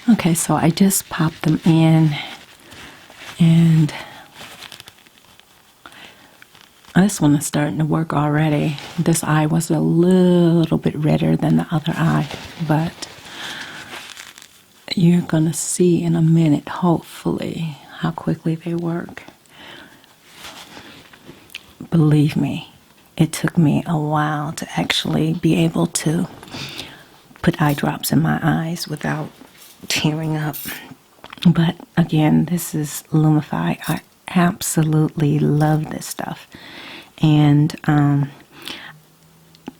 Okay, so I just popped them in, and this one is starting to work already. This eye was a little bit redder than the other eye, but you're gonna see in a minute, hopefully, how quickly they work. Believe me, it took me a while to actually be able to put eye drops in my eyes without tearing up. But again, this is Lumify. I absolutely love this stuff. And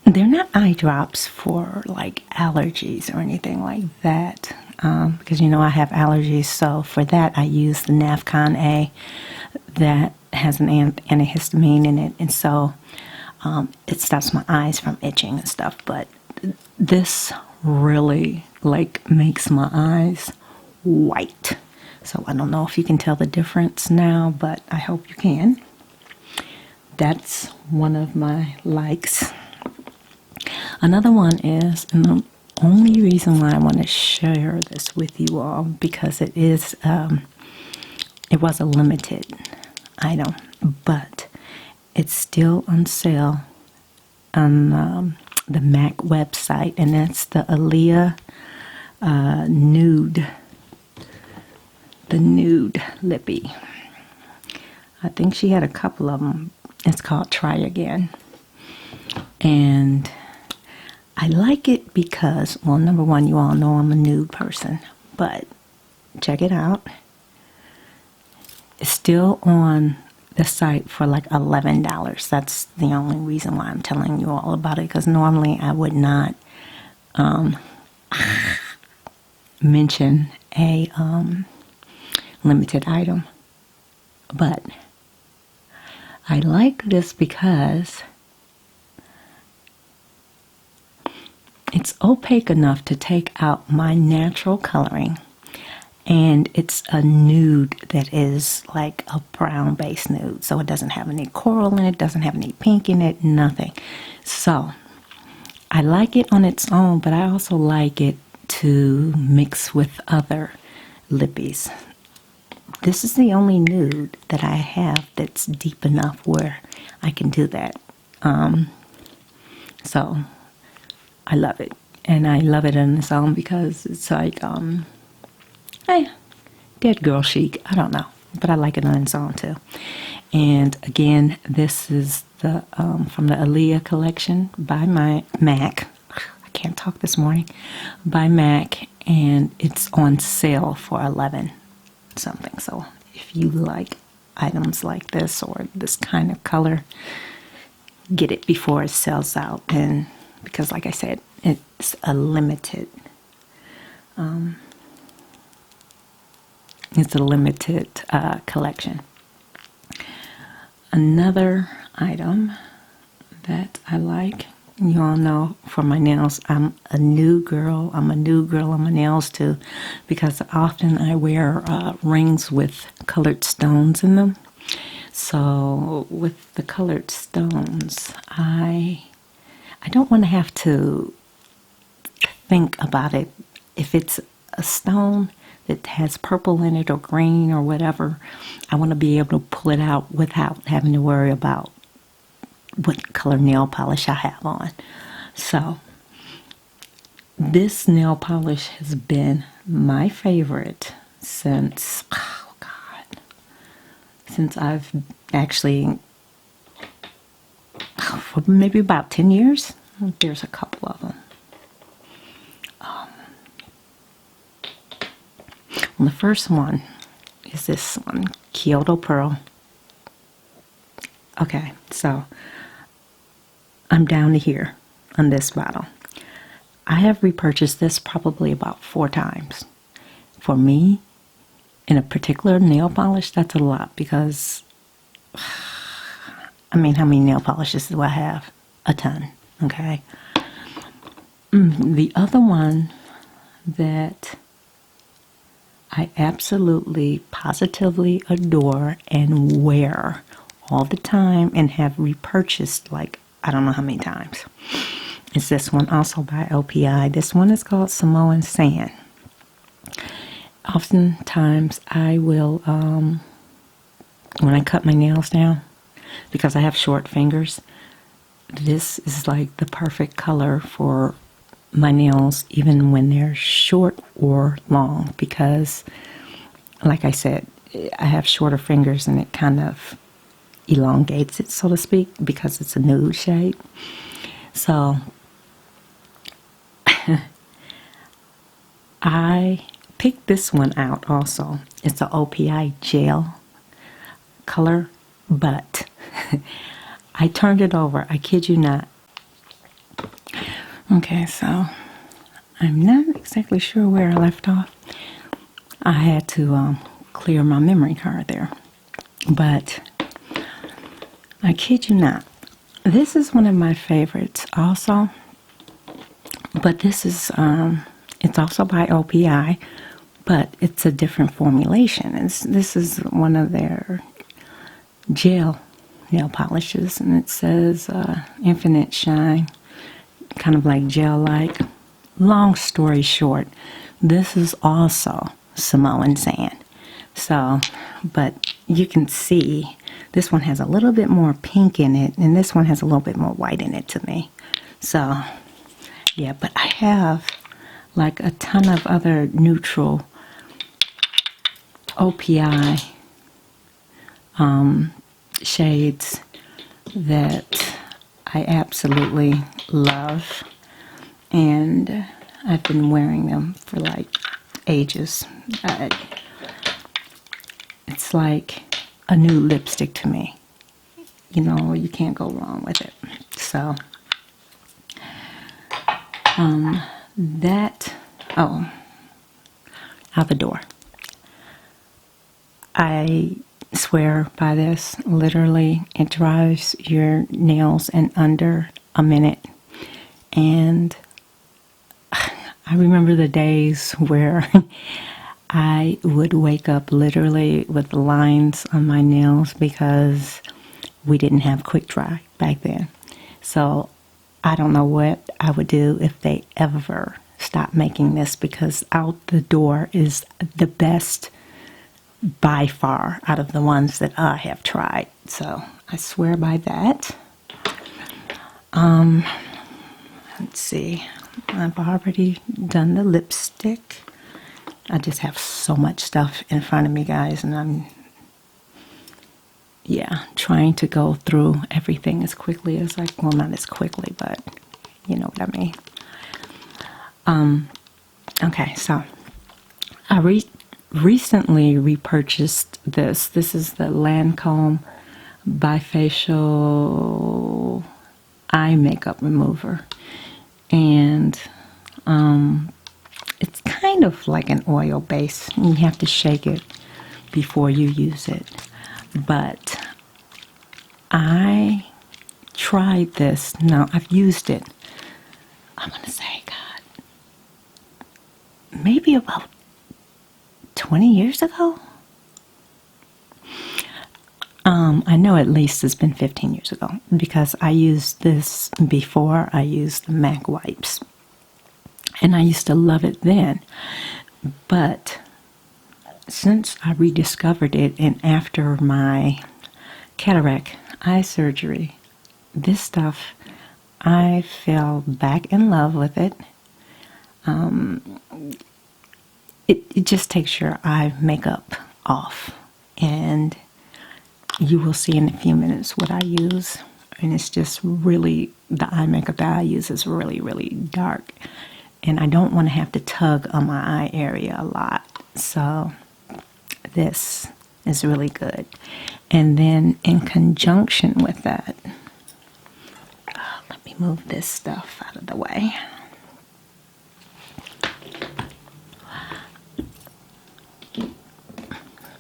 they're not eye drops for like allergies or anything like that. Because you know I have allergies, so for that I use the Nafcon A that has an antihistamine in it, and so it stops my eyes from itching and stuff. But this really like makes my eyes white. So I don't know if you can tell the difference now, but I hope you can. That's one of my likes. Another one is, and the only reason why I want to share this with you all, because it is, it was a limited item, but it's still on sale on the MAC website, and that's the Aaliyah nude, the nude lippy. I think she had a couple of them. It's called Try Again, and I like it because, well, number one, you all know I'm a nude person, but check it out. It's still on the site for like $11. That's the only reason why I'm telling you all about it, because normally I would not mention a limited item. But I like this because it's opaque enough to take out my natural coloring, and it's a nude that is like a brown base nude, so it doesn't have any coral in it, doesn't have any pink in it, nothing. So I like it on its own, but I also like it to mix with other lippies. This is the only nude that I have that's deep enough where I can do that. So I love it, and I love it on its own because it's like, hey, dead girl chic. I don't know, but I like it on its own too. And again, this is the from the Aaliyah collection by MAC. I can't talk this morning. By MAC, and it's on sale for $11 something. So if you like items like this or this kind of color, get it before it sells out. And because, like I said, it's a limited. It's a limited collection. Another item that I like, you all know, for my nails, I'm a nude girl. I'm a nude girl on my nails too, because often I wear rings with colored stones in them. So with the colored stones, I don't want to have to think about it. If it's a stone that has purple in it or green or whatever, I want to be able to pull it out without having to worry about what color nail polish I have on. So this nail polish has been my favorite since, oh God, since I've actually, for maybe about 10 years. There's a couple of them. Well, the first one is this one, Kyoto Pearl. Okay, so I'm down to here on this bottle. I have repurchased this probably about 4 times. For me, in a particular nail polish, that's a lot because, I mean, how many nail polishes do I have? A ton, okay? The other one that I absolutely, positively adore and wear all the time and have repurchased like I don't know how many times. It's this one, also by LPI. This one is called Samoan Sand. oftentimes I will, when I cut my nails down, because I have short fingers, this is like the perfect color for my nails, even when they're short or long, because, like I said, I have shorter fingers and it kind of elongates it, so to speak, because it's a nude shade. So I picked this one out also. It's an OPI gel color, but I turned it over. I kid you not. Okay, so I'm not exactly sure where I left off. I had to clear my memory card there. But I kid you not. This is one of my favorites also. But this is, it's also by OPI, but it's a different formulation. This is one of their gel nail polishes, and it says Infinite Shine, kind of like gel-like. Long story short, this is also Samoan sand. So, but you can see this one has a little bit more pink in it, and this one has a little bit more white in it to me. So, yeah, but I have like a ton of other neutral OPI shades that I absolutely love, and I've been wearing them for like ages. It's like a new lipstick to me. You know, you can't go wrong with it. So out the door. I swear by this. Literally, it dries your nails in under a minute. And I remember the days where I would wake up literally with lines on my nails because we didn't have quick dry back then. So I don't know what I would do if they ever stopped making this, because out the door is the best by far out of the ones that I have tried. So I swear by that. Let's see. I've already done the lipstick. I just have so much stuff in front of me, guys, and I'm trying to go through everything as quickly as well, not as quickly, but you know what I mean. Okay, so I recently repurchased this. This is the Lancome bifacial eye makeup remover, and it's kind of like an oil base. You have to shake it before you use it. But I tried this. Now, I've used it, I'm going to say, God, maybe about 20 years ago. I know at least it's been 15 years ago, because I used this before I used the MAC wipes. And I used to love it then. But since I rediscovered it, and after my cataract eye surgery, this stuff, I fell back in love with it. It just takes your eye makeup off, and you will see in a few minutes what I use. And it's just really, the eye makeup that I use is really, really dark, and I don't want to have to tug on my eye area a lot. So this is really good. And then in conjunction with that, let me move this stuff out of the way.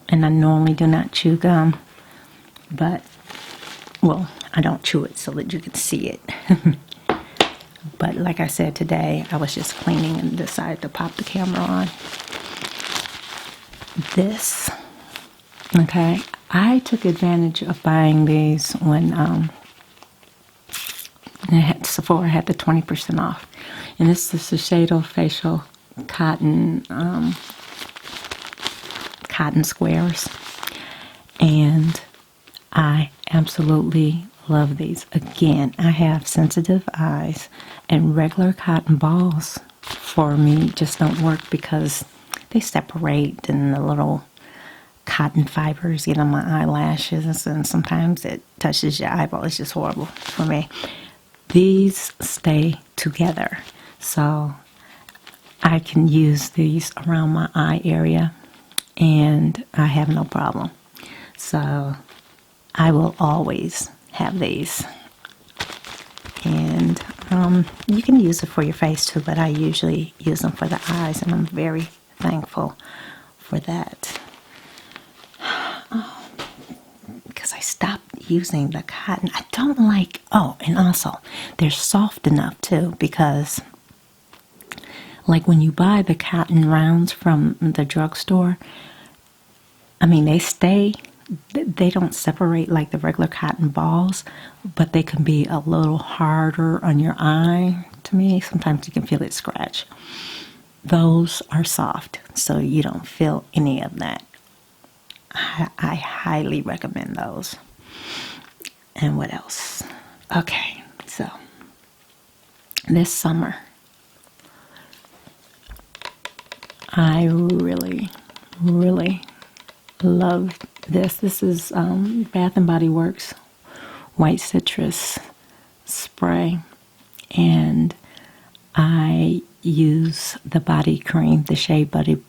And I normally do not chew gum, but, well, I don't chew it so that you can see it. But like I said, today I was just cleaning and decided to pop the camera on. This, okay, I took advantage of buying these when Sephora had the 20% off. And this is the Shiseido Facial Cotton cotton squares. And I absolutely love these. Again, I have sensitive eyes, and regular cotton balls for me just don't work because they separate and the little cotton fibers get on my eyelashes, and sometimes it touches your eyeball. It's just horrible for me. These stay together, so I can use these around my eye area and I have no problem. So I will always have these. And you can use it for your face too, but I usually use them for the eyes, and I'm very thankful for that. Because I stopped using the cotton. I don't like, oh, and also they're soft enough too, because like when you buy the cotton rounds from the drugstore, I mean, they don't separate like the regular cotton balls, but they can be a little harder on your eye to me. Sometimes you can feel it scratch. Those are soft, so you don't feel any of that. I highly recommend those. And what else? Okay, so this summer, I really, really love this. This is Bath and Body Works White Citrus Spray, and I use the body cream, the Shea Butter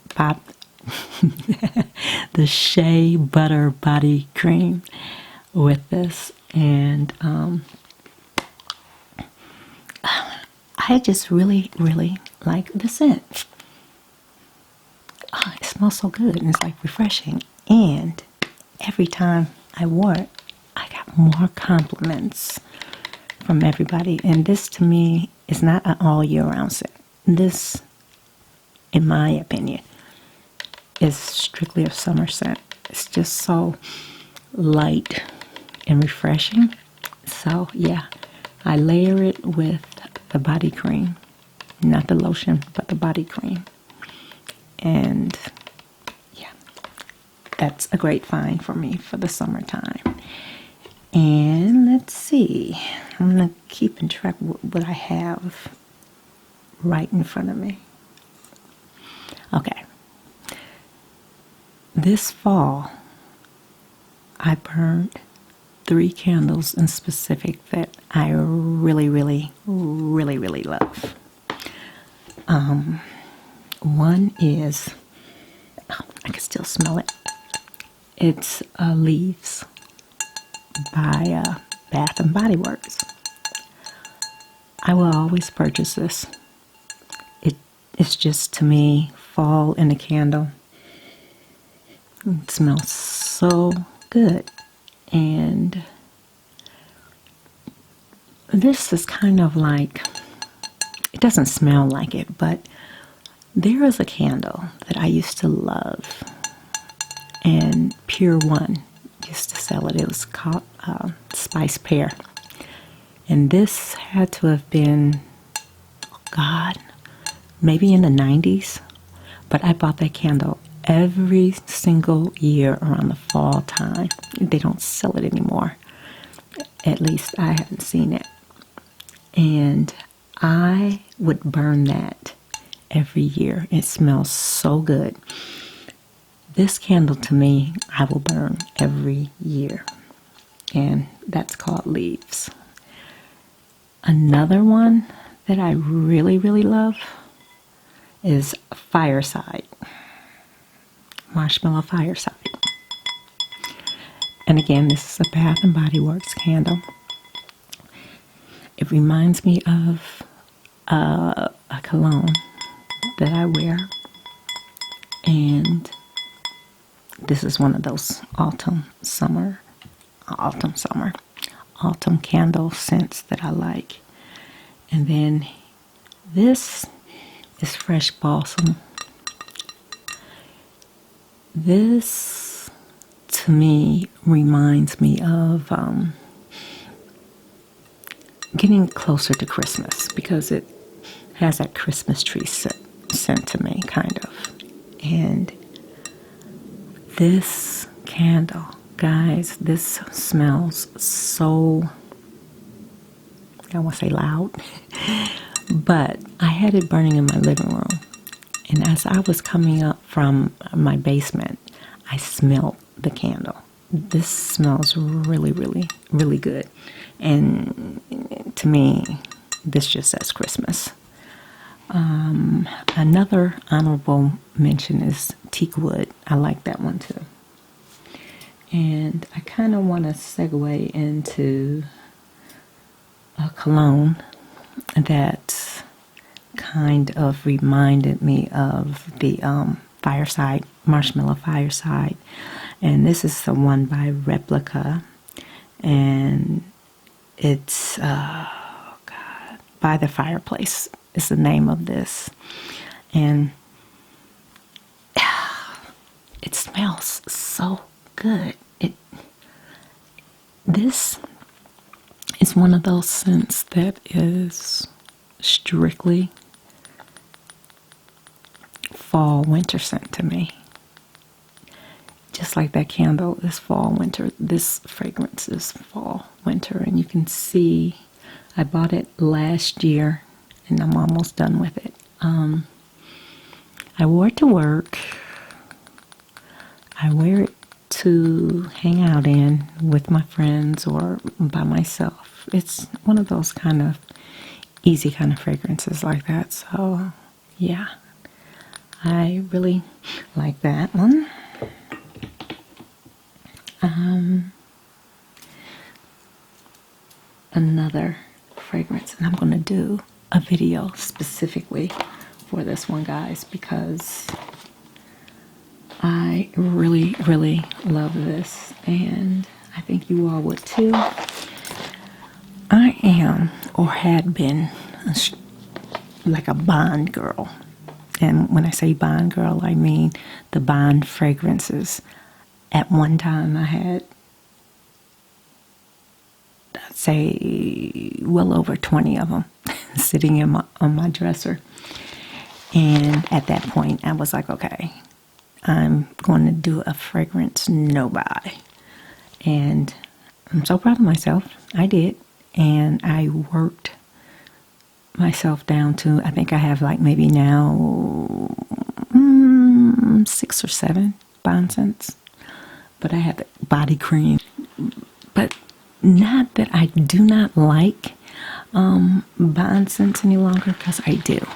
the Shea Butter Body Cream with this, and I just really, really like the scent. Oh, it smells so good, and it's like refreshing. And every time I wore it, I got more compliments from everybody. And this, to me, is not an all year round scent. This, in my opinion, is strictly a summer scent. It's just so light and refreshing. So yeah, I layer it with the body cream, not the lotion, but the body cream. And yeah, that's a great find for me for the summertime. And let's see, I'm not keeping track of what I have right in front of me. Okay, this fall I burned 3 candles in specific that I really, really, really, really love. One is, oh, I can still smell it. It's Leaves by Bath and Body Works. I will always purchase this. It's just, to me, fall in a candle. It smells so good. And this is kind of like, it doesn't smell like it, but there is a candle that I used to love, and Pure One used to sell it. It was called Spice Pear. And this had to have been, oh God, maybe in the 90s. But I bought that candle every single year around the fall time. They don't sell it anymore. At least I haven't seen it. And I would burn that every year. It smells so good. This candle, to me, I will burn every year. And that's called Leaves. Another one that I really, really love is Fireside. Marshmallow Fireside. And again, this is a Bath and Body Works candle. It reminds me of a cologne that I wear. And this is one of those autumn candle scents that I like. And then this is Fresh Balsam. This, to me, reminds me of getting closer to Christmas, because it has that Christmas tree scent to me, kind of. And This candle, guys, this smells so, I won't say loud, but I had it burning in my living room. And as I was coming up from my basement, I smelled the candle. This smells really, really, really good. And to me, this just says Christmas. Another honorable mention is teak wood. I like that one too. And I kind of want to segue into a cologne that kind of reminded me of the Fireside, Marshmallow Fireside. And this is the one by Replica. And it's, oh God, By the Fireplace is the name of this. And it smells so good. This is one of those scents that is strictly fall winter scent to me. Just like that candle is fall winter, this fragrance is fall winter. And you can see I bought it last year and I'm almost done with it. I wore it to work. I wear it to hang out in with my friends or by myself. It's one of those kind of easy kind of fragrances like that. So yeah, I really like that one. Another fragrance, and I'm going to do a video specifically for this one, guys, because I really, really love this, and I think you all would too. I am, or had been, like a Bond girl. And when I say Bond girl, I mean the Bond fragrances. At one time, I had, I'd say, well over 20 of them sitting on my dresser. And at that point, I was like, okay, I'm going to do a fragrance no buy. And I'm so proud of myself. I did. And I worked myself down to, I think I have like maybe now 6 or 7 Bond scents. But I have the body cream. But not that I do not like Bond scents any longer, because I do.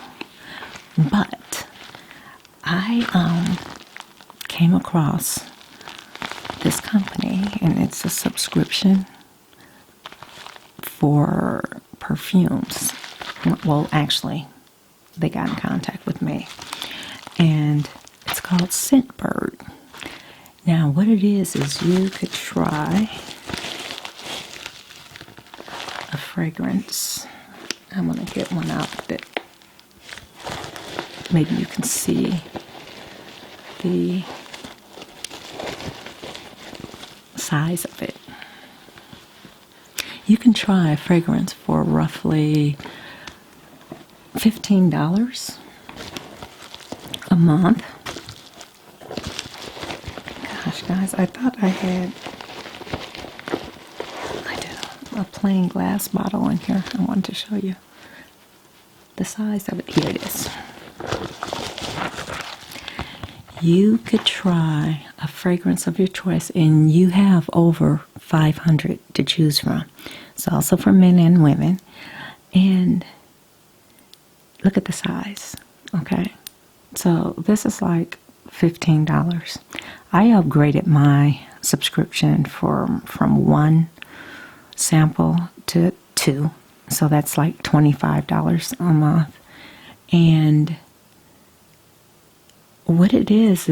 But I came across this company, and it's a subscription for perfumes. Well, actually, they got in contact with me, and it's called ScentBird. Now, what it is you could try a fragrance. I'm going to get one out that maybe you can see the size of it. You can try a fragrance for roughly $15 a month. Gosh, guys, I thought I had a plain glass bottle in here. I wanted to show you the size of it. Here it is. You could try a fragrance of your choice, and you have over 500 to choose from. It's also for men and women. And look at the size, okay? So this is like $15. I upgraded my subscription from 1 sample to 2. So that's like $25 a month. And what it is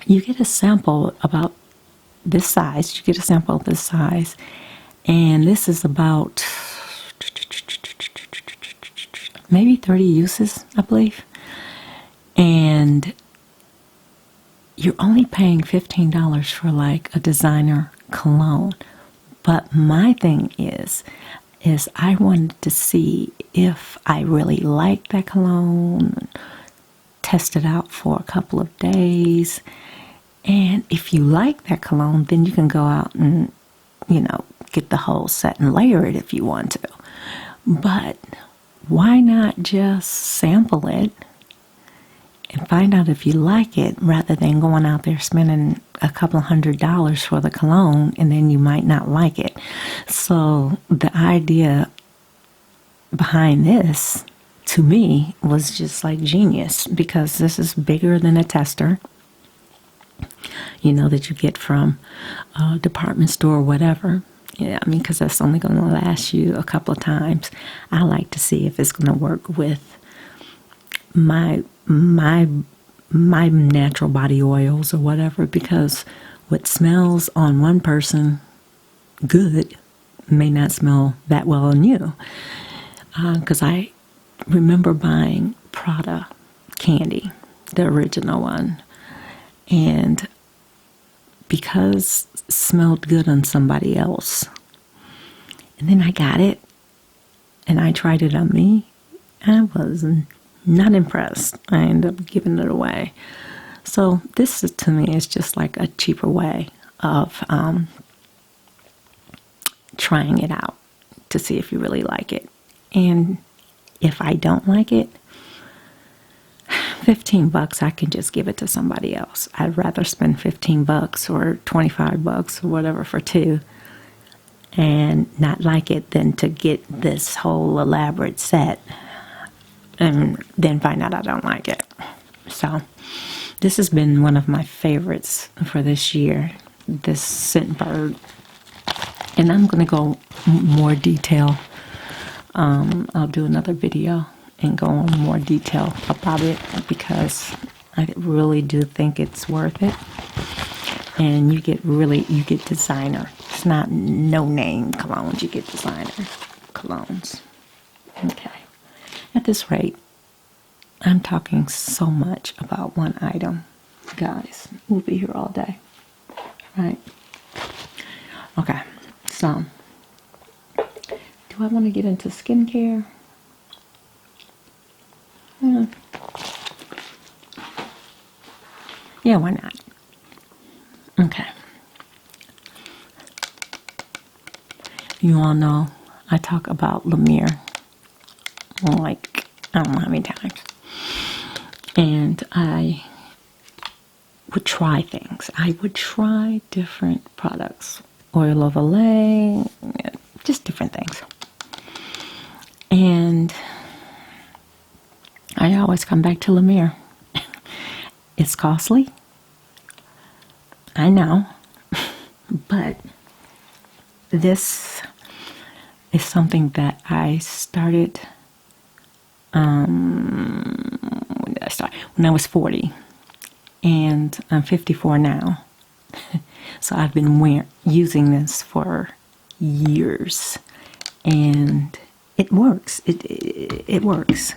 you get a sample about this size. You get a sample of this size. And this is about maybe 30 uses, I believe. And you're only paying $15 for like a designer cologne. But my thing is I wanted to see if I really like that cologne, test it out for a couple of days. And if you like that cologne, then you can go out and, you know, get the whole set and layer it if you want to. But why not just sample it and find out if you like it, rather than going out there spending a couple of $100s for the cologne and then you might not like it. So the idea behind this, to me, was just like genius, because this is bigger than a tester, you know, that you get from a department store or whatever. Yeah, I mean, because that's only going to last you a couple of times. I like to see if it's going to work with my natural body oils or whatever, because what smells on one person good may not smell that well on you. Because I remember buying Prada candy, the original one, and because it smelled good on somebody else, and then I got it and I tried it on me, I was not impressed. I ended up giving it away. So this is, to me, is just like a cheaper way of trying it out to see if you really like it. And if I don't like it, $15, I can just give it to somebody else. I'd rather spend $15 or $25 or whatever for two and not like it than to get this whole elaborate set and then find out I don't like it. So this has been one of my favorites for this year, this ScentBird. And I'm going to go more detail. I'll do another video and go in more detail about it, because I really do think it's worth it. And you get designer. It's not no-name colognes. You get designer colognes. Okay. At this rate, I'm talking so much about one item. Guys, we'll be here all day. Right? Okay. So, do I want to get into skincare? Yeah, why not? Okay. You all know I talk about Lumiere like I don't know how many times. And I would try things. I would try different products. Oil of Olay, just different things. And I always come back to Lumiere. It's costly, I know, but this is something that I started, when did I start? When I was 40, and I'm 54 now. So I've been using this for years, and it works. It works.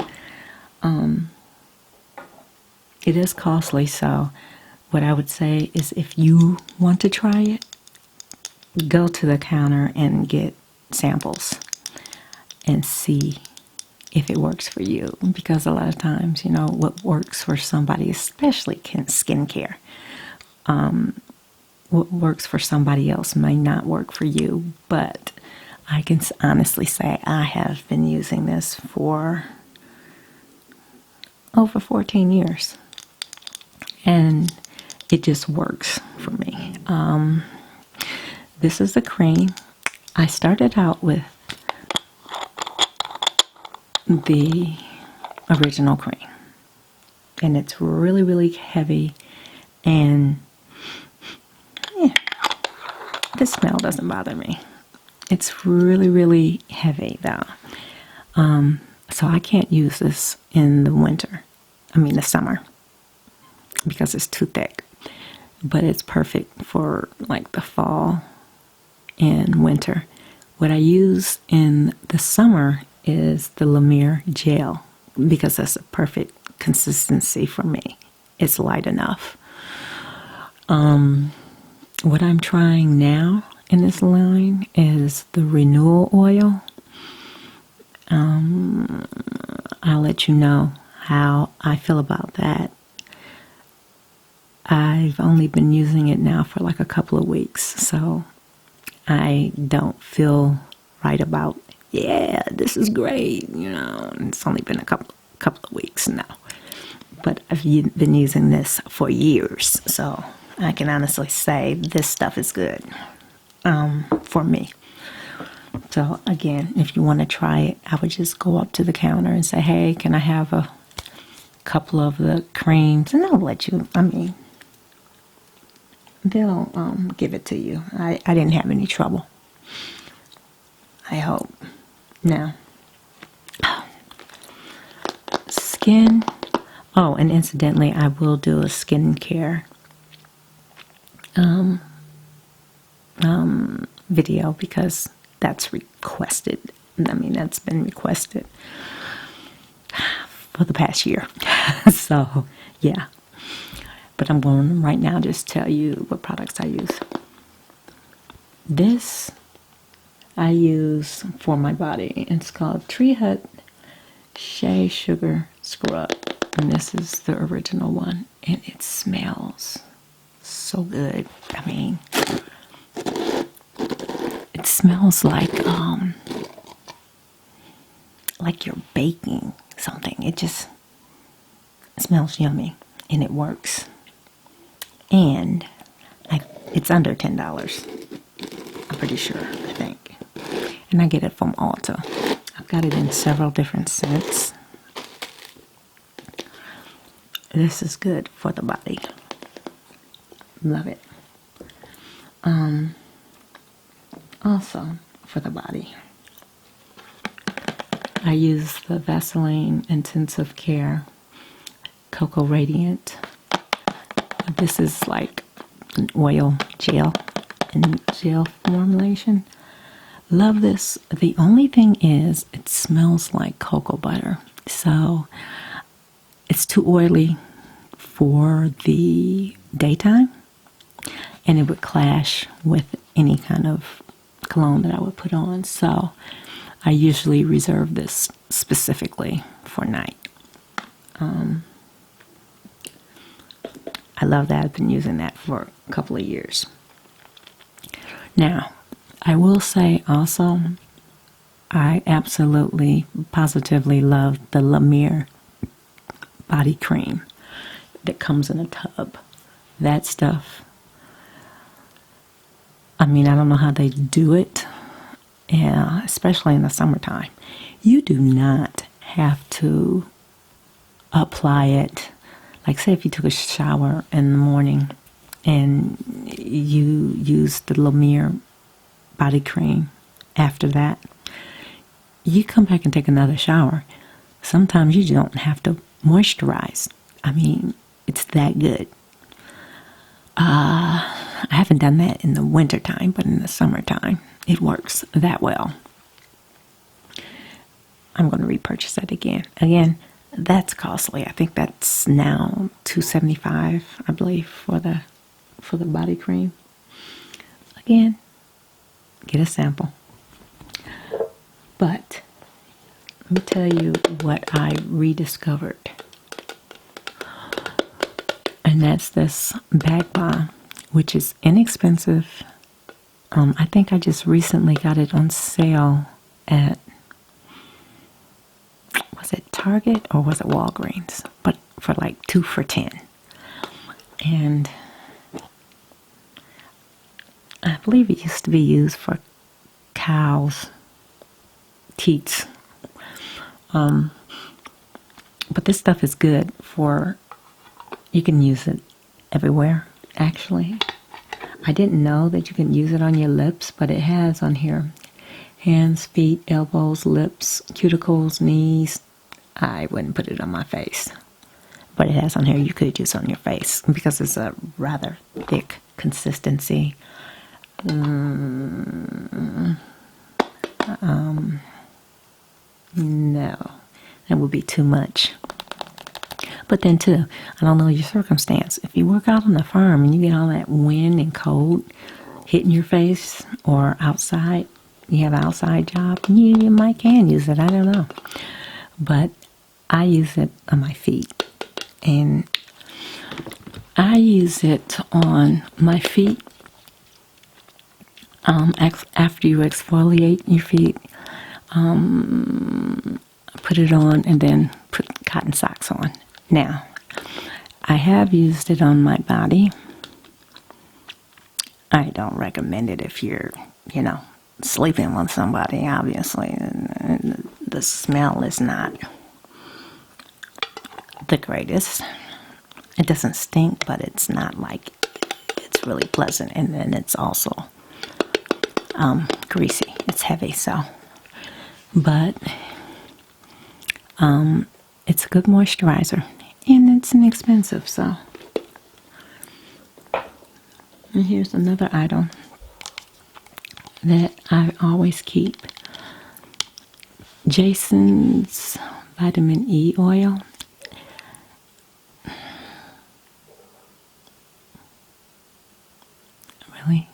It is costly, so what I would say is, if you want to try it, go to the counter and get samples and see if it works for you, because a lot of times, you know, what works for somebody, especially skincare, what works for somebody else may not work for you. But I can honestly say I have been using this for over 14 years, and it just works for me. This is the cream. I started out with the original cream, and it's really, really heavy, and the smell doesn't bother me. It's really, really heavy though. So I can't use this in the winter. I mean the summer, because it's too thick. But it's perfect for like the fall and winter. What I use in the summer is the Lumiere gel, because that's a perfect consistency for me. It's light enough. What I'm trying now in this line is the renewal oil. I'll let you know how I feel about that. I've only been using it now for like a couple of weeks, so I don't feel right about, yeah, this is great, you know. It's only been a couple of weeks now, but I've been using this for years, so I can honestly say this stuff is good for me. So again, if you want to try it, I would just go up to the counter and say, hey, can I have a couple of the creams? And they'll let you, I mean, they'll give it to you. I didn't have any trouble, I hope. Now, skin. Oh, and incidentally, I will do a skincare video because that's requested. I mean, that's been requested for the past year. So, yeah. But I'm going to right now just tell you what products I use. This I use for my body. It's called Tree Hut Shea Sugar Scrub. And this is the original one. And it smells so good. I mean, it smells like you're baking something. It smells yummy. And it works. And it's under $10. I'm pretty sure, I think. And I get it from Ulta. I've got it in several different scents. This is good for the body. Love it. Also, for the body, I use the Vaseline Intensive Care Cocoa Radiant. This is like an oil gel and gel formulation. Love this. The only thing is it smells like cocoa butter. So it's too oily for the daytime. And it would clash with any kind of cologne that I would put on. So I usually reserve this specifically for night. I love that. I've been using that for a couple of years. Now, I will say also, I absolutely, positively love the La Mer body cream that comes in a tub. That stuff, I mean, I don't know how they do it, yeah, especially in the summertime. You do not have to apply it. Like, say if you took a shower in the morning and you used the La Mer body cream after that, you come back and take another shower. Sometimes you don't have to moisturize. I mean, it's that good. I haven't done that in the wintertime, but in the summertime, it works that well. I'm going to repurchase that again. Again, that's costly. I think that's now $2.75, I believe, for the body cream. Again, get a sample. But let me tell you what I rediscovered. And that's this bag balm, which is inexpensive. I think I just recently got it on sale at, was it Target or was it Walgreens? But for like 2 for $10. And I believe it used to be used for cows' teats. But this stuff is good for, you can use it everywhere, actually. I didn't know that you can use it on your lips, but it has on here. Hands, feet, elbows, lips, cuticles, knees. I wouldn't put it on my face. But it has on here, you could use it on your face because it's a rather thick consistency. No, that would be too much. But then too, I don't know your circumstance. If you work out on the farm and you get all that wind and cold hitting your face, or outside, you have an outside job, you might can use it. I don't know. But I use it on my feet, and I use it on my feet after you exfoliate your feet. Put it on and then put cotton socks on. Now, I have used it on my body. I don't recommend it if you're, sleeping with somebody, obviously. And the smell is not the greatest. It doesn't stink, but it's not like it's really pleasant. And then it's also greasy. It's heavy, so. But it's a good moisturizer, and it's inexpensive, so. And here's another item that I always keep. Jason's vitamin E oil. Really?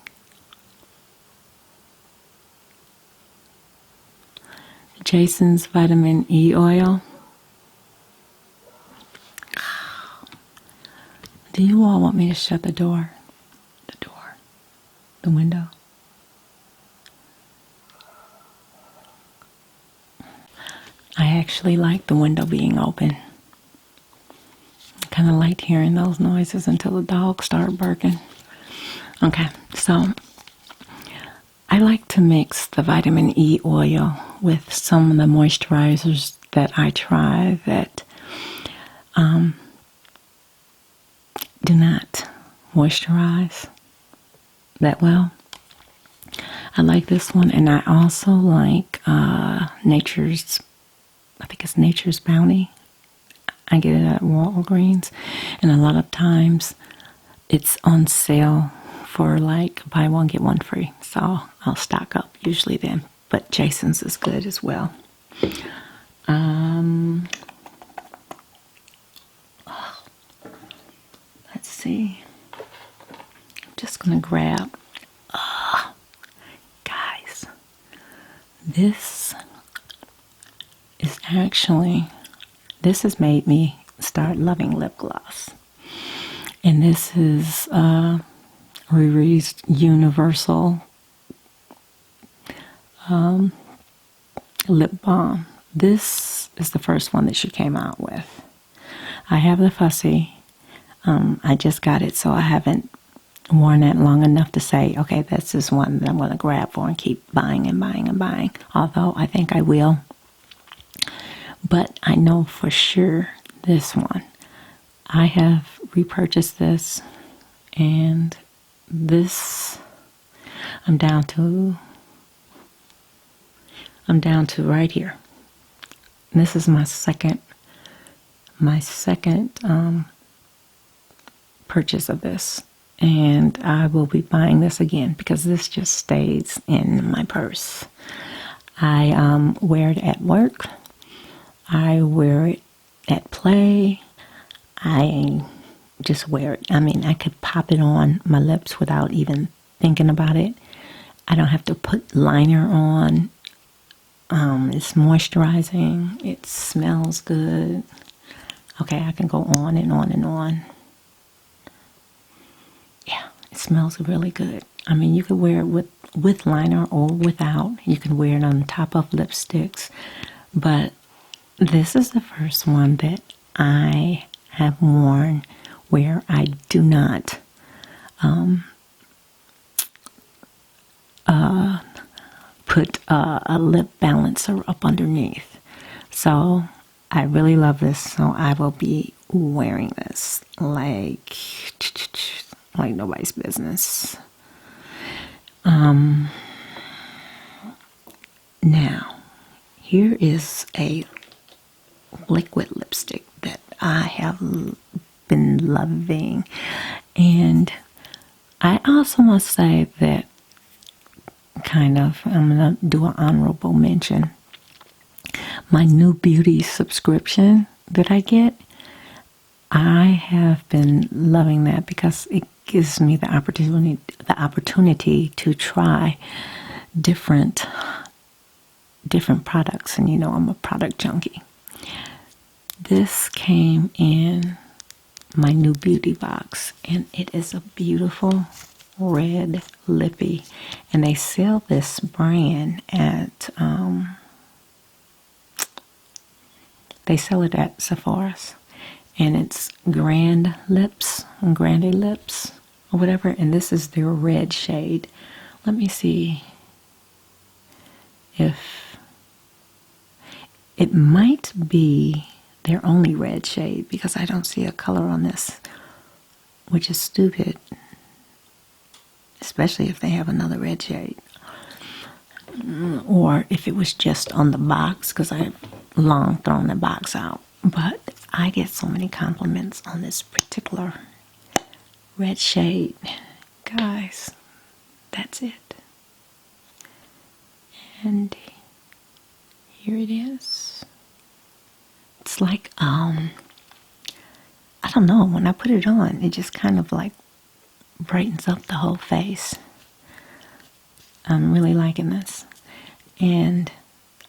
Jason's vitamin E oil. Do you all want me to shut the door? The window? I actually like the window being open. I kind of liked hearing those noises until the dogs started barking. Okay, so I like to mix the vitamin E oil with some of the moisturizers that I try that do not moisturize that well. I like this one, and I also like Nature's, I think it's Nature's Bounty. I get it at Walgreens, and a lot of times it's on sale for like buy one get one free, so I'll stock up usually then. But Jason's is good as well. Let's see. I'm just gonna grab. Guys, this is actually. This has made me start loving lip gloss, and this is Riri's Universal lip balm. This is the first one that she came out with. I have the Fussy. I just got it, so I haven't worn it long enough to say, okay, that's this one that I'm going to grab for and keep buying and buying and buying. Although I think I will. But I know for sure this one. I have repurchased this, and this I'm down to right here. This is my second purchase of this, and I will be buying this again because this just stays in my purse. I wear it at work. I wear it at play. I just wear it. I mean, I could pop it on my lips without even thinking about it. I don't have to put liner on. It's moisturizing. It smells good. Okay, I can go on and on and on. Yeah, it smells really good. I mean, you could wear it with liner or without. You can wear it on top of lipsticks. But this is the first one that I have worn where I do not put a lip balancer up underneath. So I really love this, so I will be wearing this like nobody's business. Now, here is a liquid lipstick that I have been loving, and I also must say that I'm gonna do an honorable mention. My new beauty subscription that I get, I have been loving that because it gives me the opportunity to try different products, and I'm a product junkie. This came in my new beauty box, and it is a beautiful red lippy, and they sell this brand at they sell it at Sephora's, and it's Grande Lips or whatever, and this is their red shade. Let me see if it might be their only red shade, because I don't see a color on this, which is stupid, especially if they have another red shade, or if it was just on the box, because I've long thrown the box out. But I get so many compliments on this particular red shade. Guys, that's it. And here it is. It's like, I don't know, when I put it on, it just kind of like brightens up the whole face. I'm really liking this. And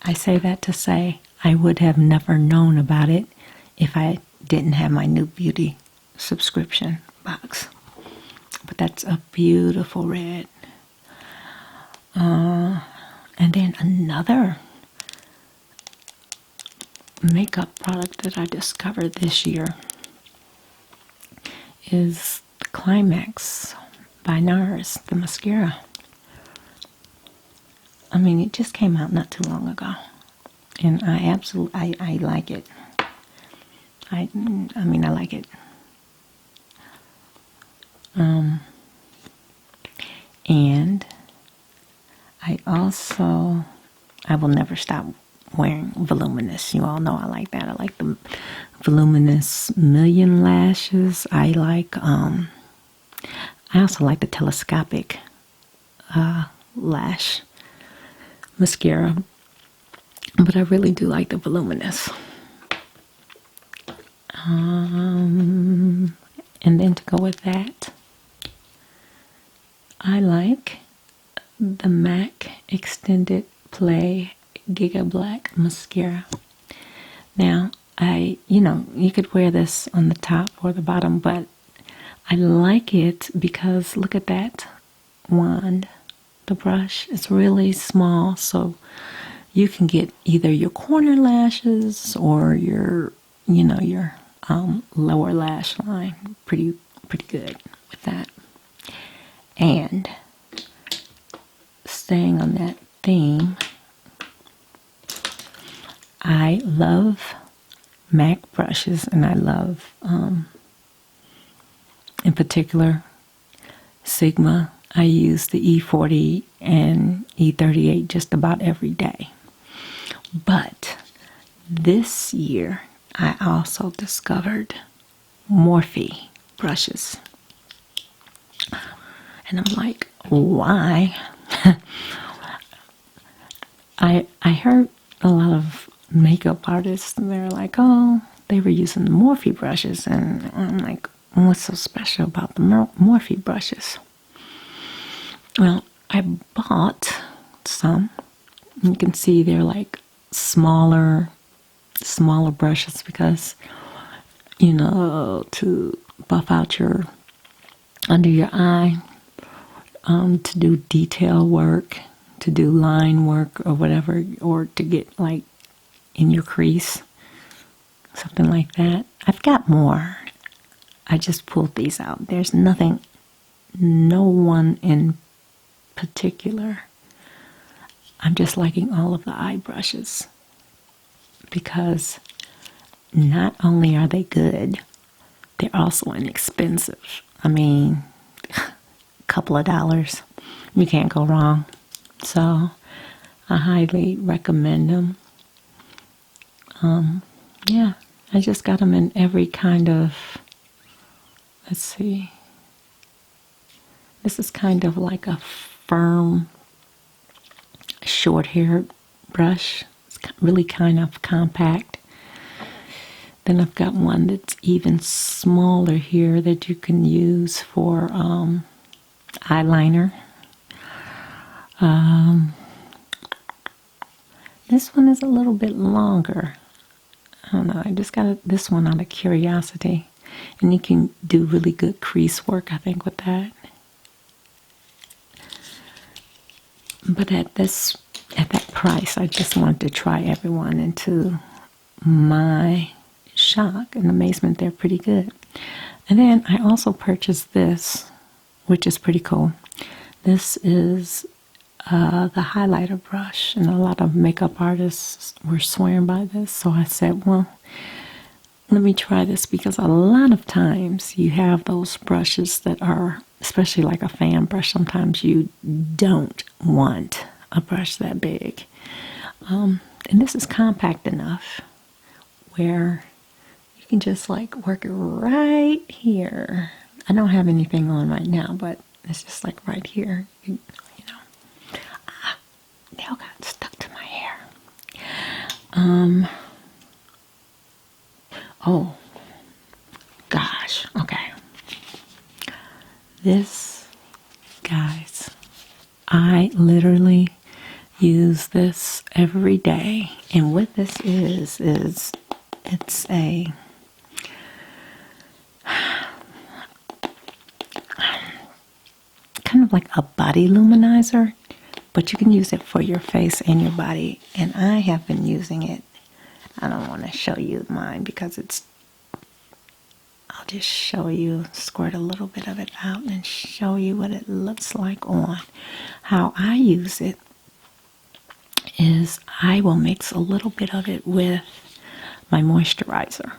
I say that to say I would have never known about it if I didn't have my new beauty subscription box. But that's a beautiful red. And then another makeup product that I discovered this year is the Climax by NARS, the mascara. I mean, it just came out not too long ago, and I like it. I mean, I like it. And I will never stop wearing voluminous. You all know I like that. I like the voluminous Million Lashes. I also like the telescopic lash mascara, but I really do like the voluminous. And then to go with that, I like the MAC Extended Play Giga Black Mascara. Now, you could wear this on the top or the bottom, but I like it because look at that wand, the brush. It's really small, so you can get either your corner lashes or your lower lash line pretty good with that. And staying on that theme, I love MAC brushes, and I love, in particular, Sigma. I use the E40 and E38 just about every day. But this year, I also discovered Morphe brushes. And I'm like, why? I heard a lot of makeup artists, and they're like, oh, they were using the Morphe brushes. And I'm like, what's so special about the Morphe brushes? Well, I bought some. You can see they're like smaller brushes because, to buff out under your eye, to do detail work, to do line work or whatever, or to get like in your crease, something like that. I've got more. I just pulled these out. There's no one in particular. I'm just liking all of the eye brushes because not only are they good, they're also inexpensive. I mean, a couple of dollars. You can't go wrong. So I highly recommend them. Yeah, I just got them in every kind of, let's see. This is kind of like a firm, short-haired brush. It's really kind of compact. Then I've got one that's even smaller here that you can use for eyeliner. This one is a little bit longer. I don't know, I just got this one out of curiosity. And you can do really good crease work, I think, with that. But at that price, I just wanted to try everyone, and to my shock and amazement, they're pretty good. And then I also purchased this, which is pretty cool. This is the highlighter brush, and a lot of makeup artists were swearing by this, so I said, well, let me try this, because a lot of times you have those brushes that are, especially like a fan brush, sometimes you don't want a brush that big. And this is compact enough where you can just like work it right here. I don't have anything on right now, but it's just like right here. You know. Nail got stuck to my hair. Oh, gosh. Okay. This, guys, I literally use this every day. And what this is it's a kind of like a body luminizer, but you can use it for your face and your body. And I have been using it. I don't want to show you mine because I'll just show you, squirt a little bit of it out and show you what it looks like on. How I use it is I will mix a little bit of it with my moisturizer.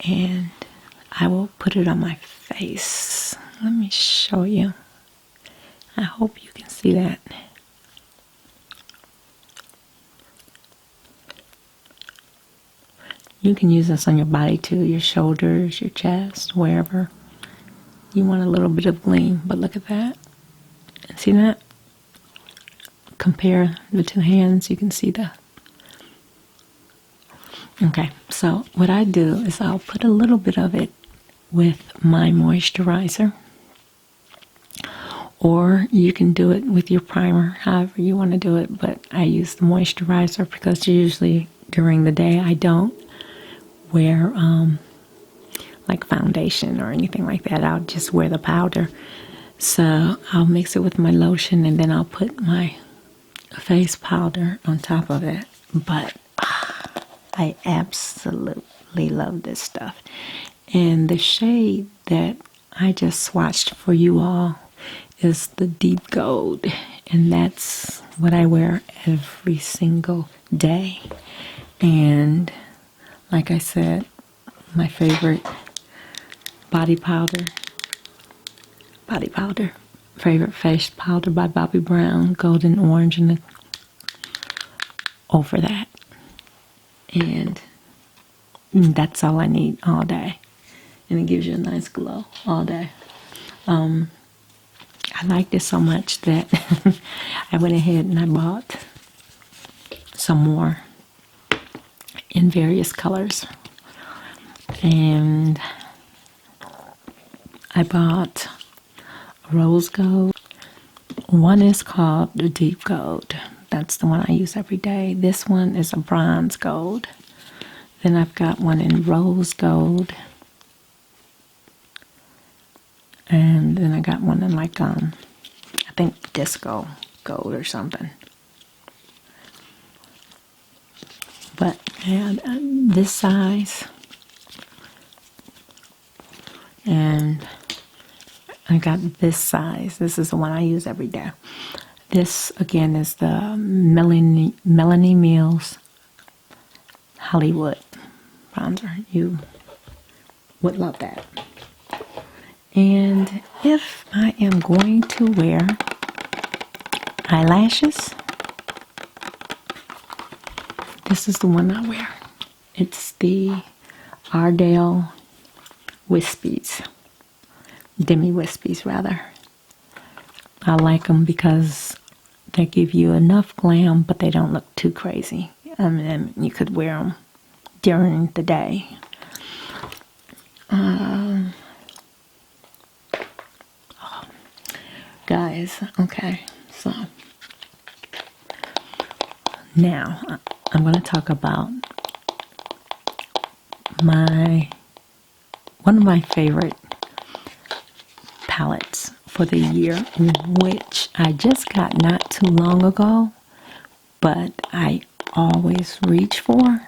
And I will put it on my face. Let me show you. I hope you can see that. You can use this on your body too, your shoulders, your chest, wherever you want a little bit of gleam. But look at that. See that? Compare the two hands, you can see the... Okay, so what I do is I'll put a little bit of it with my moisturizer. Or you can do it with your primer, however you want to do it. But I use the moisturizer because usually during the day I don't wear like foundation or anything like that. I'll just wear the powder. So I'll mix it with my lotion, and then I'll put my face powder on top of it. But I absolutely love this stuff. And the shade that I just swatched for you all is the deep gold, and that's what I wear every single day. And like I said, my favorite favorite face powder by Bobbi Brown, golden orange, and over that. And that's all I need all day. And it gives you a nice glow all day. I like this so much that I went ahead and I bought some more in various colors. And I bought rose gold. One is called the deep gold. That's the one I use every day. This one is a bronze gold. Then I've got one in rose gold. And then I got one in like, I think disco gold or something. But yeah, this size. And I got this size. This is the one I use every day. This, again, is the Melanie Mills Hollywood bronzer. You would love that. And if I am going to wear eyelashes, this is the one I wear. It's the Ardell Wispies. Demi Wispies, rather. I like them because they give you enough glam, but they don't look too crazy. I mean, you could wear them during the day. Guys, okay, so now I'm going to talk about one of my favorite palettes for the year, which I just got not too long ago, but I always reach for.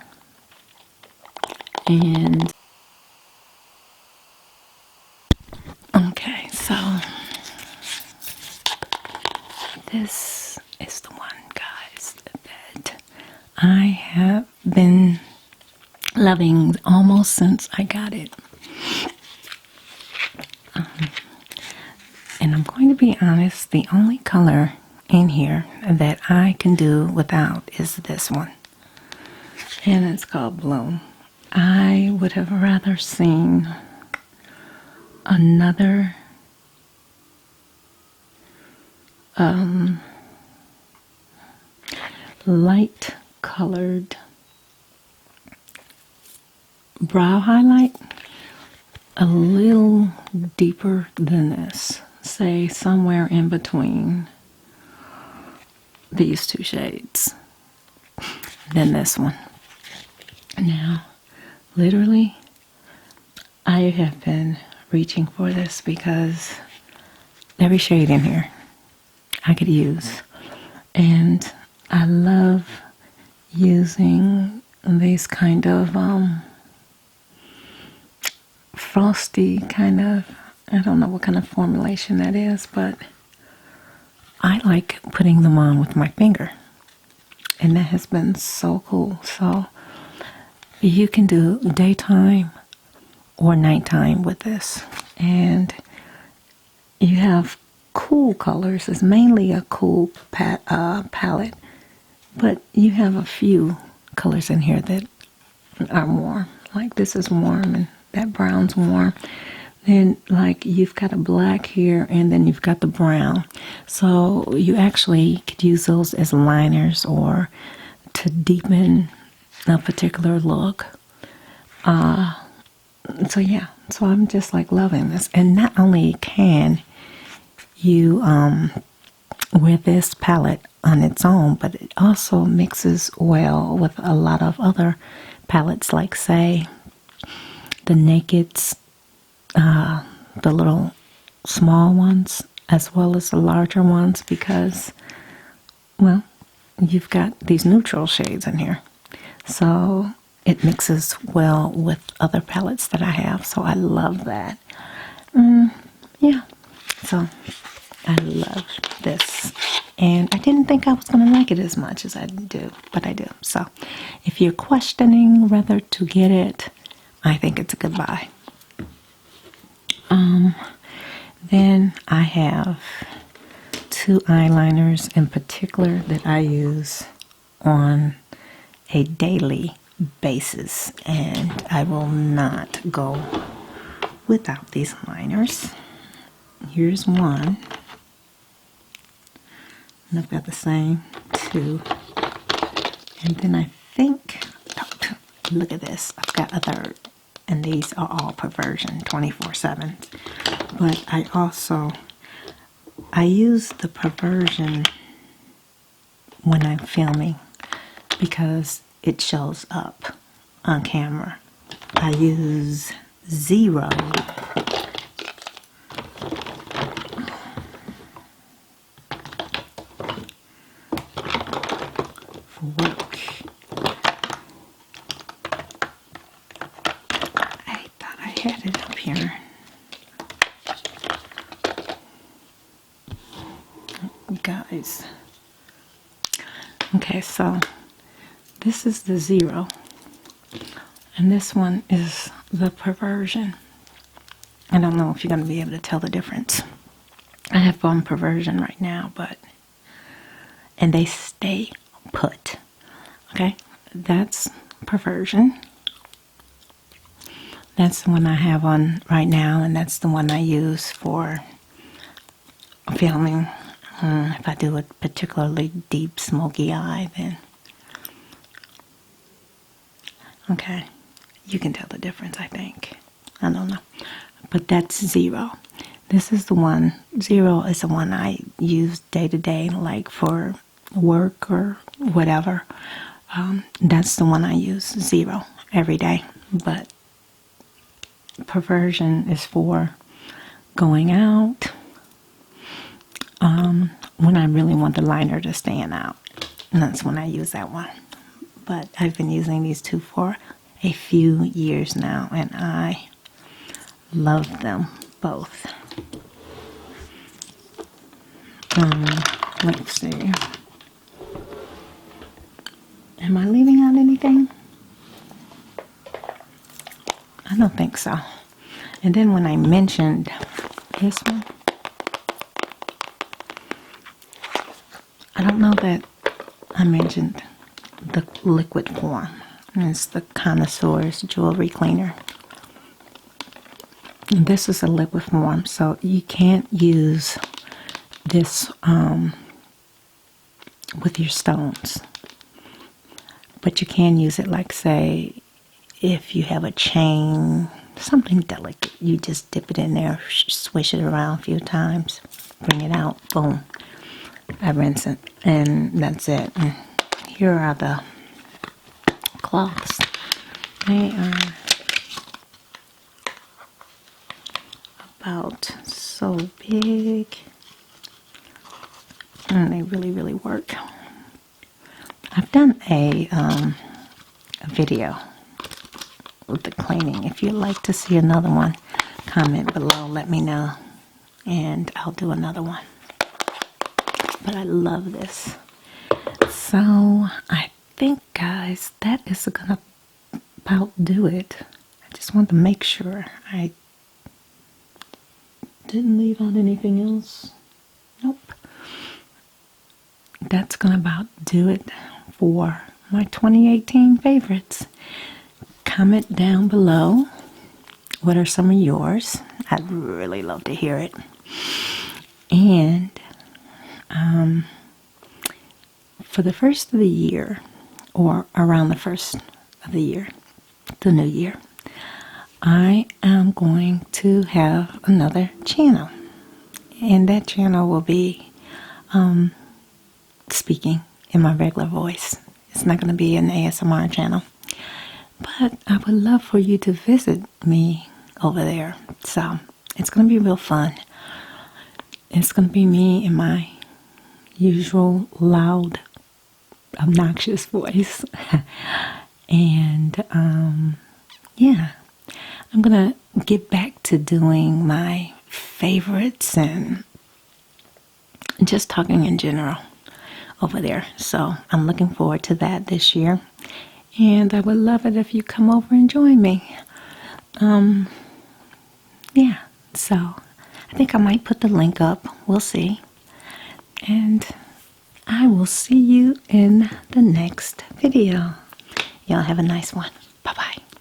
And okay, so this is the one, guys, that I have been loving almost since I got it. And I'm going to be honest, the only color in here that I can do without is this one. And it's called Bloom. I would have rather seen another light colored brow highlight, a little deeper than this, say somewhere in between these two shades than this one. Now, literally, I have been reaching for this because every shade in here I could use, and I love using these kind of frosty kind of, I don't know what kind of formulation that is, but I like putting them on with my finger, and that has been so cool. So you can do daytime or nighttime with this, and you have cool colors. It's mainly a cool palette, but you have a few colors in here that are warm. Like this is warm, and that brown's warm. Then like you've got a black here, and then you've got the brown. So you actually could use those as liners or to deepen a particular look. So yeah, so I'm just like loving this. And not only can you wear this palette on its own, but it also mixes well with a lot of other palettes, like say the Naked's, the little small ones as well as the larger ones, because, well, you've got these neutral shades in here, so it mixes well with other palettes that I have. So I love that. Yeah, so I love this, and I didn't think I was going to like it as much as I do, but I do. So if you're questioning whether to get it, I think it's a good buy. Then I have two eyeliners in particular that I use on a daily basis, and I will not go without these liners. Here's one, and I've got the same two, and then I think, oh, look at this, I've got a third, and these are all Perversion 24/7. But I use the Perversion when I'm filming because it shows up on camera. I use Zero for work. I thought I had it up here. Guys. Okay, so this is the Zero, and this one is the Perversion. I don't know if you're going to be able to tell the difference. I have on Perversion right now, and they stay put. Okay, that's Perversion. That's the one I have on right now, and that's the one I use for filming. If I do a particularly deep smoky eye, then okay, you can tell the difference, I think. I don't know, but that's Zero. This is the one, Zero is the one I use day to day, like for work or whatever. That's the one I use, Zero, every day. But perversion is for going out, when I really want the liner to stand out. And that's when I use that one. But I've been using these two for a few years now, and I love them both. Let's see. Am I leaving out anything? I don't think so. And then when I mentioned this one, I don't know that I mentioned the liquid form. And it's the Connoisseur's Jewelry Cleaner. And this is a liquid form, so you can't use this with your stones. But you can use it, like, say, if you have a chain, something delicate, you just dip it in there, swish it around a few times, bring it out, boom. I rinse it, and that's it. And here are the cloths. They are about so big, and they really, really work. I've done a video with the cleaning. If you'd like to see another one, comment below, let me know, and I'll do another one. But I love this. So I think, guys, that is gonna about do it. I just want to make sure I didn't leave out anything else. Nope. That's gonna about do it for my 2018 favorites. Comment down below, what are some of yours? I'd really love to hear it. And for the first of the year, or around the first of the year, the new year, I am going to have another channel. And that channel will be speaking in my regular voice. It's not going to be an ASMR channel. But I would love for you to visit me over there. So it's going to be real fun. It's going to be me in my usual loud, obnoxious voice. And yeah, I'm going to get back to doing my favorites and just talking in general over there. So I'm looking forward to that this year. And I would love it if you come over and join me. Yeah, so I think I might put the link up. We'll see. And I will see you in the next video. Y'all have a nice one.